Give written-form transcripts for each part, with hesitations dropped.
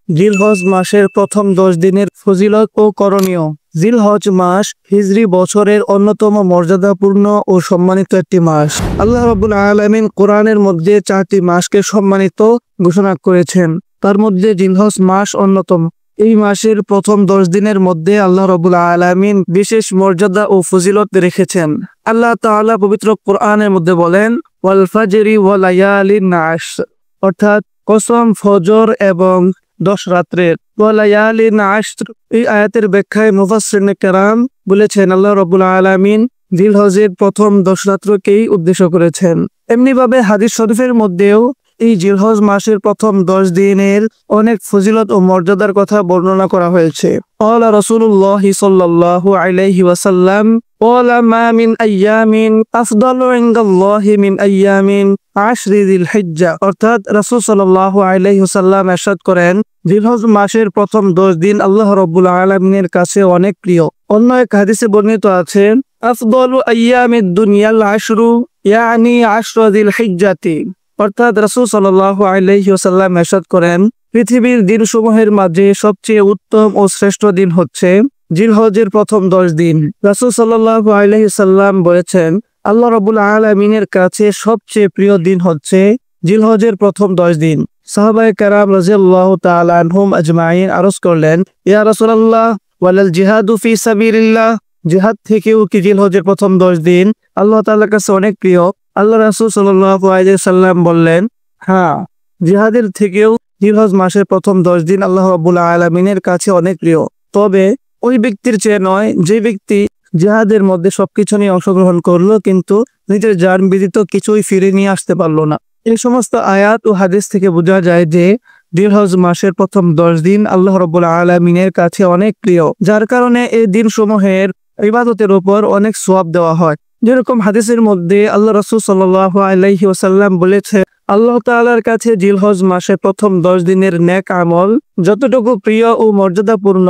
জিলহজ মাসের প্রথম 10 দিনের ফজিলত ও করণীয়। জিলহজ মাস হিজরি বছরের অন্যতম মর্যাদাপূর্ণ ও সম্মানিত একটি মাস। আল্লাহ রাব্বুল আলামিন কোরআনের মধ্যে 4টি মাসকে সম্মানিত ঘোষণা করেছেন, তার মধ্যে জিলহজ মাস অন্যতম। এই মাসের প্রথম 10 দিনের মধ্যে আল্লাহ রাব্বুল আলামিন বিশেষ মর্যাদা ও ফজিলত রেখেছেন। আল্লাহ তাআলা পবিত্র কোরআনের মধ্যে বলেন, ওয়াল ফাজরি ওয়া লায়ালিন আশর, অর্থাৎ কসম ফজর এবং 10 রাত্রের। ওয়া লায়ালিন আশর, এই আয়াতের ব্যাখ্যায় মুফাসসিরিনে কেরাম বলেছেন আল্লাহ রাব্বুল আলামিন জিলহজের প্রথম 10 রাত্রকেই উদ্দেশ্য করেছেন। এমনিভাবে হাদিস শরীফের মধ্যেও এই জিলহজ মাসের প্রথম 10 দিনের অনেক ফজিলত ও মর্যাদার কথা বর্ণনা করা হয়েছে। ক্বালা রাসূলুল্লাহ সাল্লাল্লাহু আলাইহি ওয়াসাল্লাম, ক্বালা মা মিন আইয়ামিন আফদালু ইনদাল্লাহি মিন আইয়ামিন আশরি যিলহিজ্জা, অর্থাৎ রাসূল সাল্লাল্লাহু আলাইহি ওয়াসাল্লাম ইরশাদ করেন, জিলহজ মাসের প্রথম 10 দিন আল্লাহ রাব্বুল আলামিনের কাছে অনেক প্রিয়। অন্য এক হাদিসে বর্ণিত আছে, আফদালু আইয়ামিদ দুনিয়াল আশরু ইয়ানি আশরা যিলহিজ্জাতি, অর্থাৎ রাসূল সাল্লাল্লাহু আলাইহি ওয়াসাল্লাম ইরশাদ করেন, পৃথিবীর দিনসমূহের মাঝে সবচেয়ে উত্তম ও শ্রেষ্ঠ দিন হচ্ছে জিলহজের প্রথম 10 দিন। রাসূল সাল্লাল্লাহু আলাইহি ওয়াসাল্লাম বলেছেন, আল্লাহ রাব্বুল আলামিনের কাছে সবচেয়ে প্রিয় দিন হচ্ছে জিলহজের প্রথম 10 দিন। সাহাবায়ে কেরাম রাদিয়াল্লাহু তাআলা আনহুম আজমাইন আরজ করলেন, ইয়া রাসূলুল্লাহ ওয়ালাল জিহাদু ফি সাবিলিল্লাহ, জিহাদ থেকেও কি জিলহজের প্রথম 10 দিন আল্লাহ তাআলার কাছে অনেক প্রিয়? আল্লাহ রাসূল সাল্লাল্লাহু আলাইহি ওয়াসাল্লাম বললেন, হ্যাঁ, জিহাদের থেকেও জিলহজ মাসের প্রথম 10 দিন আল্লাহ রাব্বুল আলামিনের কাছে অনেক প্রিয়। তবে ওই ব্যক্তির চেয়ে নয় যে ব্যক্তি জিহাদের মধ্যে সবকিছু নিয়ে অংশগ্রহণ করলো কিন্তু নিজের জান ব্যতীত কিছুই ফিরে নিয়ে আসতে পারলো না। এই সমস্ত আয়াত ও হাদিস থেকে বোঝা যায় যে জিলহজ মাসের প্রথম 10 দিন আল্লাহ রাব্বুল আলামিনের কাছে অনেক প্রিয়, যার কারণে এই দিনসমূহের ইবাদতের উপর অনেক সওয়াব দেওয়া হয়। যেরকম হাদিসের মধ্যে আল্লাহ রাসূল সাল্লাল্লাহু আলাইহি ওয়াসাল্লাম বলেছে, আল্লাহ তাআলার কাছে জিলহজ মাসের প্রথম 10 দিনের নেক আমল যতটুকু প্রিয় ও মর্যাদাপূর্ণ,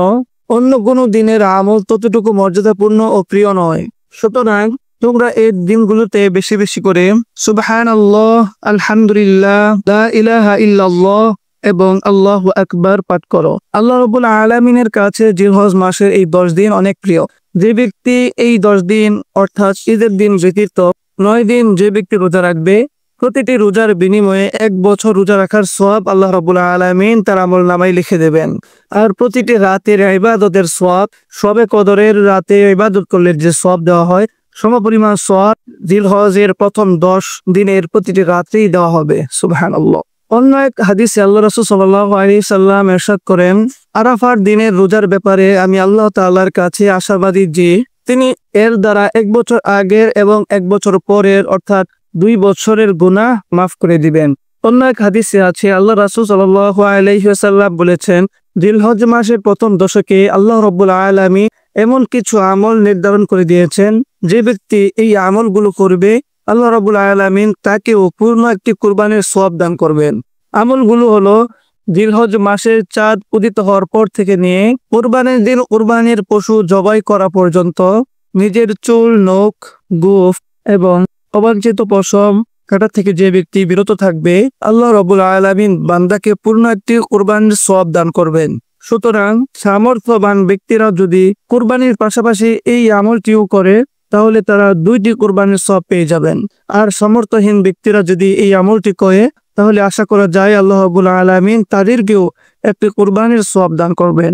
অন্য কোনো দিনের আমল ততটুকু মর্যাদাপূর্ণ ও প্রিয় নয়। সুতরাং তোমরা এই দিনগুলোতে বেশি বেশি করে সুবহানাল্লাহ, আলহামদুলিল্লাহ, লা ইলাহা ইল্লাল্লাহ এবং আল্লাহু আকবার পাঠ করো। আল্লাহ রাব্বুল আলামিনের কাছে জিলহজ মাসের এই 10 দিন অনেক প্রিয়। যে ব্যক্তি এই 10 দিন অর্থাৎ ঈদের দিন ব্যতীত 9 দিন যে ব্যক্তি রোজা রাখবে, প্রতিটি রোজার বিনিময়ে 1 বছর রোজা রাখার সওয়াব আল্লাহ রাব্বুল আলামিন তার আমলনামায় লিখে দেবেন। আর প্রতিটি রাতের ইবাদতের সওয়াব, শবে কদরের রাতে ইবাদত করলে যে সওয়াব দেওয়া হয় সমপরিমাণ সওয়াব জিলহজের প্রথম 10 দিনের প্রতিটি রাতেই দেওয়া হবে। সুবহানাল্লাহ। অন্য এক হাদিসে আল্লাহ রাসূল সাল্লাল্লাহু আলাইহি সাল্লাম ইরশাদ করেন, আরাফার দিনের রোজার ব্যাপারে আমি আল্লাহ তাআলার কাছে আশাবাদী যে তিনি এর দ্বারা 1 বছর আগের এবং 1 বছর পরের অর্থাৎ 2 বছরের গুনাহ মাফ করে দিবেন। অন্য এক হাদিসে আছে আল্লাহ রাসূল সাল্লাল্লাহু আলাইহি ওয়াসাল্লাম বলেছেন, জিলহজ মাসের প্রথম দশকে আল্লাহ রাব্বুল আলামিন এমন কিছু আমল নির্ধারণ করে দিয়েছেন, যে ব্যক্তি এই আমলগুলো করবে আল্লাহ রাব্বুল আলামিন তাকেও পূর্ণ একটি কুরবানির সওয়াব দান করবেন। আমলগুলো হলো, জিলহজ মাসের চাঁদ উদিত হওয়ার পর থেকে নিয়ে কুরবানির দিন কুরবানির পশু জবাই করা পর্যন্ত নিজের চুল, নখ, গোঁফ এবং অবাঞ্ছিত পশম কাটা থেকে যে ব্যক্তি বিরত থাকবে আল্লাহ রাব্বুল আলামিন বান্দাকে পূর্ণ একটি কুরবানির সওয়াব দান করবেন। সুতরাং সামর্থ্যবান ব্যক্তিরা যদি কুরবানির পাশাপাশি এই আমলটিও করে তাহলে তারা 2টি কুরবানির সওয়াব পেয়ে যাবেন। আর সামর্থ্যহীন ব্যক্তিরা যদি এই আমলটি করে তাহলে আশা করা যায় আল্লাহ রাব্বুল আলামিন তাদেরকেও একটি কুরবানির সওয়াব দান করবেন।